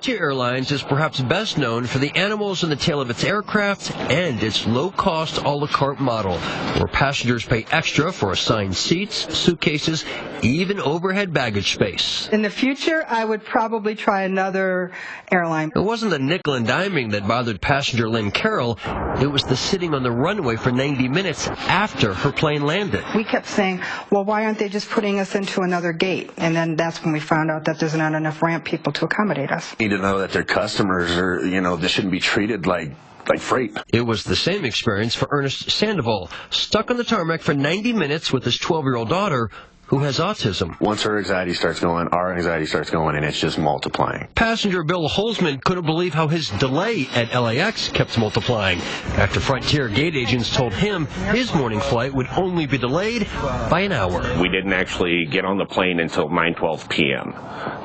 Frontier Airlines is perhaps best known for the animals in the tail of its aircraft and its low-cost a la carte model, where passengers pay extra for assigned seats, suitcases, even overhead baggage space. In the future, I would probably try another airline. It wasn't the nickel and diming that bothered passenger Lynn Carroll. It was the sitting on the runway for 90 minutes after her plane landed. We kept saying, well, why aren't they just putting us into another gate? And then that's when we found out that there's not enough ramp people to accommodate us. Need to know that their customers are, they shouldn't be treated like freight. It was the same experience for Ernest Sandoval, stuck on the tarmac for 90 minutes with his 12-year-old daughter, who has autism. Once her anxiety starts going, our anxiety starts going, and it's just multiplying. Passenger Bill Holzman couldn't believe how his delay at LAX kept multiplying after Frontier gate agents told him his morning flight would only be delayed by an hour. We didn't actually get on the plane until 9:12 p.m.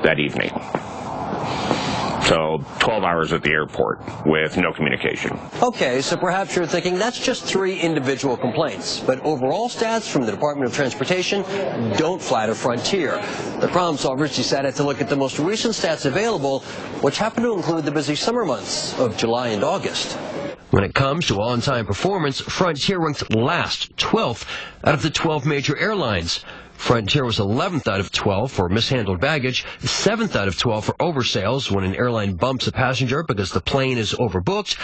that evening. So 12 hours at the airport with no communication. Okay, so perhaps you're thinking that's just 3 individual complaints, but overall stats from the Department of Transportation don't flatter Frontier. The problem solvers decided to look at the most recent stats available, which happen to include the busy summer months of July and August. When it comes to on-time performance, Frontier ranked last, 12th, out of the 12 major airlines. Frontier was 11th out of 12 for mishandled baggage, 7th out of 12 for oversales when an airline bumps a passenger because the plane is overbooked,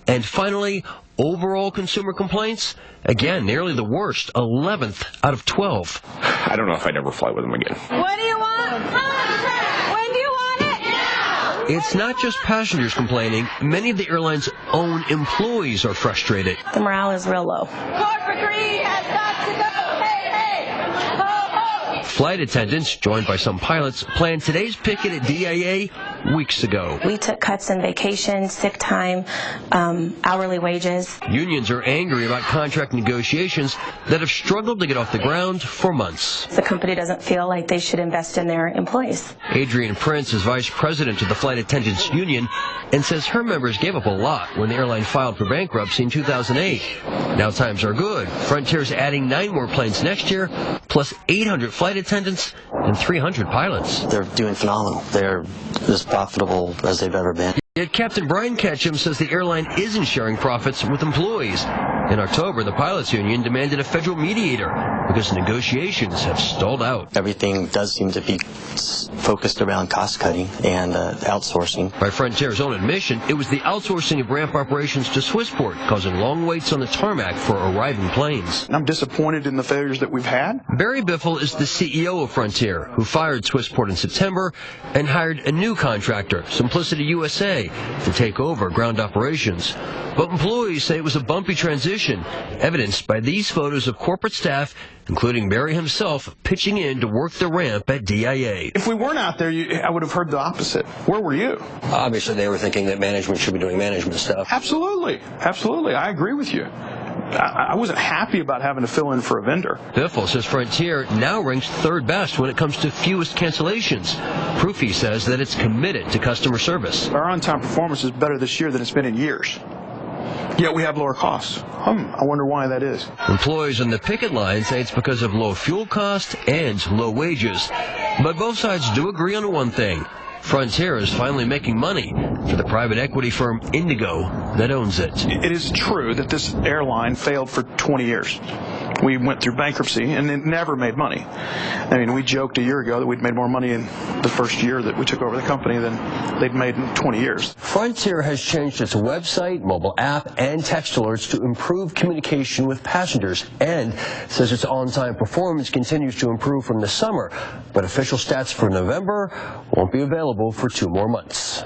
and finally, overall consumer complaints, again, nearly the worst, 11th out of 12. I don't know if I'd ever fly with them again. What do you want? When do you want it? Now! It's not just passengers complaining. Many of the airline's own employees are frustrated. The morale is real low. Corporate greed has got to go. Hey, hey! Ho, ho! Flight attendants, joined by some pilots, planned today's picket at DIA weeks ago. We took cuts in vacation, sick time, hourly wages. Unions are angry about contract negotiations that have struggled to get off the ground for months. The company doesn't feel like they should invest in their employees. Adrienne Prince is vice president of the Flight Attendants Union and says her members gave up a lot when the airline filed for bankruptcy in 2008. Now times are good. Frontier's adding 9 more planes next year, plus 800 flight attendants and 300 pilots. They're doing phenomenal. They're as profitable as they've ever been. Yet Captain Brian Ketchum says the airline isn't sharing profits with employees. In October, the pilots union demanded a federal mediator because negotiations have stalled out. Everything does seem to be focused around cost cutting and outsourcing. By Frontier's own admission, it was the outsourcing of ramp operations to Swissport, causing long waits on the tarmac for arriving planes. I'm disappointed in the failures that we've had. Barry Biffle is the CEO of Frontier, who fired Swissport in September and hired a new contractor, Simplicity USA, to take over ground operations. But employees say it was a bumpy transition, evidenced by these photos of corporate staff, including Barry himself, pitching in to work the ramp at DIA. If we weren't out there, I would have heard the opposite. Where were you? Obviously, they were thinking that management should be doing management stuff. Absolutely. Absolutely. I agree with you. I wasn't happy about having to fill in for a vendor. Biffle says Frontier now ranks 3rd best when it comes to fewest cancellations. Proof, he says, that it's committed to customer service. Our on-time performance is better this year than it's been in years. Yet we have lower costs. I wonder why that is. Employees on the picket line say it's because of low fuel cost and low wages. But both sides do agree on one thing. Frontier is finally making money for the private equity firm Indigo that owns it. It is true that this airline failed for 20 years. We went through bankruptcy and it never made money. I mean, we joked a year ago that we'd made more money in the first year that we took over the company than they'd made in 20 years. Frontier has changed its website, mobile app, and text alerts to improve communication with passengers and says its on-time performance continues to improve from the summer, but official stats for November won't be available for 2 more months.